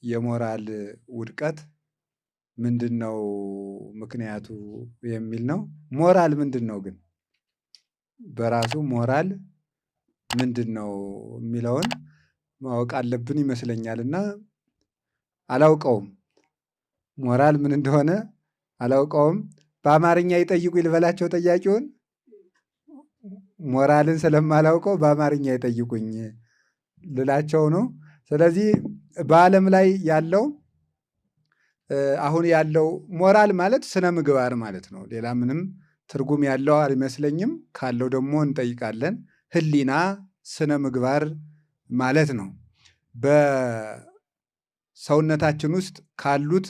የሞራል ውድቀት ምንድነው ምክንያቱ የሚል ነው። ሞራል ምንድነው ግን በራሱ ሞራል ምንድነው የሚለውን ማወቅ አለብን ይመስለኛልና አላውቀውም። ሞራል ምን እንደሆነ አላውቀውም። በአማርኛ ይጠይቁ ይልበላቸው ጠያቂውን። ሞራልን ስለማላውቀው በአማርኛ ይጠይቁኝ ልላቸው ነው። ስለዚህ በዓለም ላይ ያለው አሁን ያለው ሞራል ማለት ስነ ምግባር ማለት ነው። ሌላ ምንም ትርጉም ያለው አይመስለኝም። ካለው ደግሞ እንጠይቃለን። ሕሊና ስነ ምግባር ማለት ነው። በሰውነታችን ውስጥ ካሉት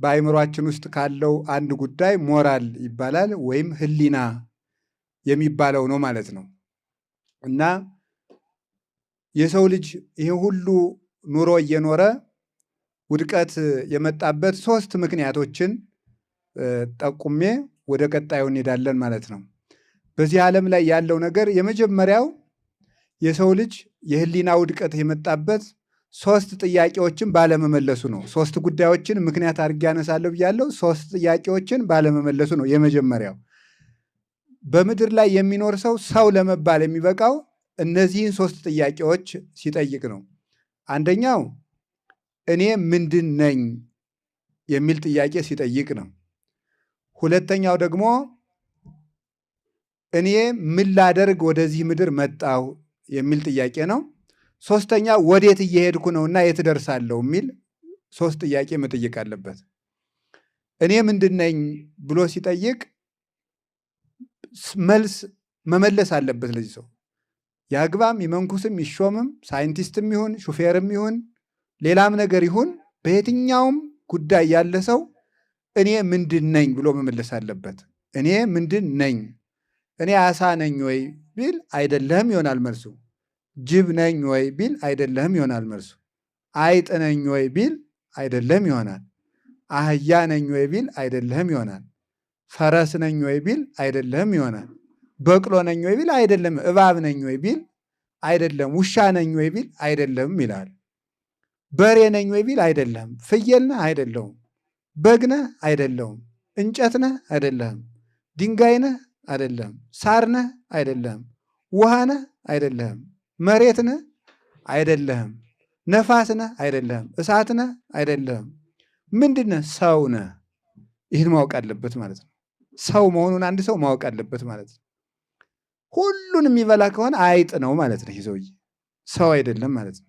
በአእምሯችን ውስጥ ካለው አንድ ጉዳይ ሞራል ይባላል ወይም ሕሊና የሚባለው ነው ማለት ነው። እና የሰው ልጅ ይሄ ሁሉ ኑሮ እየኖረ ውድቀት የመጣበት 3 ምክንያቶችን ጠቁሜ ወደ ቀጣዩ እንሄዳለን ማለት ነው። በዚህ ዓለም ላይ ያለው ነገር የመጀመሪያው የሰው ልጅ የሕሊና ውድቀት የመጣበት 3 ጥያቄዎችን ባለመመለሱ ነው። 3 ጉዳዮችን ምክንያት አድርጌ ያነሳለሁ ብያለሁ። 3 ጥያቄዎችን ባለመመለሱ ነው የመጀመሪያው። በምድር ላይ የሚኖር ሰው ለመባል የሚበቃው እነዚህን 3 ጥያቄዎች ሲጠይቅ ነው። አንደኛው እኔ ምንድን ነኝ የሚል ጥያቄ ሲጠይቅ ነው። ሁለተኛው ደግሞ እኔ ምን ላደርግ ወደዚህ ምድር መጣሁ የሚል ጥያቄ ነው። ሶስተኛው ወዴት እየሄድኩ ነውና የት ደርሳለሁ የሚል 3 ጥያቄ መጠየቅ አለበት። እኔ ምንድን ነኝ ብሎ ሲጠይቅ መልስ መመለስ አለበት ለዚህ ሰው። ያግባም ይመንኩስም ይሾምም ሳይንቲስትም ይሁን ሹፌርም ይሁን ሌላም ነገር ይሁን በየትኛውም ጉዳይ ያለ ሰው እኔ ምንድን ነኝ ብሎ መመለስ አለበት። እኔ ምንድን ነኝ? እኔ አሳ ነኝ ወይ ቢል አይደለህም ይሆናል መልሱ። ጅብ ነኝ ወይ ቢል አይደለህም ይሆናል መልሱ። አይጥ ነኝ ወይ ቢል አይደለህም ይሆናል። አህያ ነኝ ወይ ቢል አይደለህም ይሆናል። ፈረስ ነኝ ወይ ቢል አይደለህም ይሆናል። በቅሎ ነኝ ወይ ቢል አይደለም። እባብ ነኝ ወይ ቢል አይደለም። ውሻ ነኝ ወይ ቢል አይደለም ይላል። በሬ ነኝ ወይ ቢል አይደለም። ፍየል ነህ አይደለሁም። በግ ነህ አይደለሁም። እንጨት ነህ አይደለህም። ድንጋይ ነህ አይደለም። ሳር ነህ አይደለህም። ውሃ ነህ አይደለህም። መሬት ነህ አይደለህም። ነፋስ ነህ አይደለህም። እሳት ነህ አይደለህም። ምንድን ነህ? ሰው ነህ። ይህን ማወቅ አለበት ማለት ነው። ሰው መሆኑን አንድ ሰው ማወቅ አለበት ማለት ነው። ሁሉን የሚበላ ከሆነ አይጥ ነው ማለት ነው። ይህ ሰውዬ ሰው አይደለም ማለት ነው።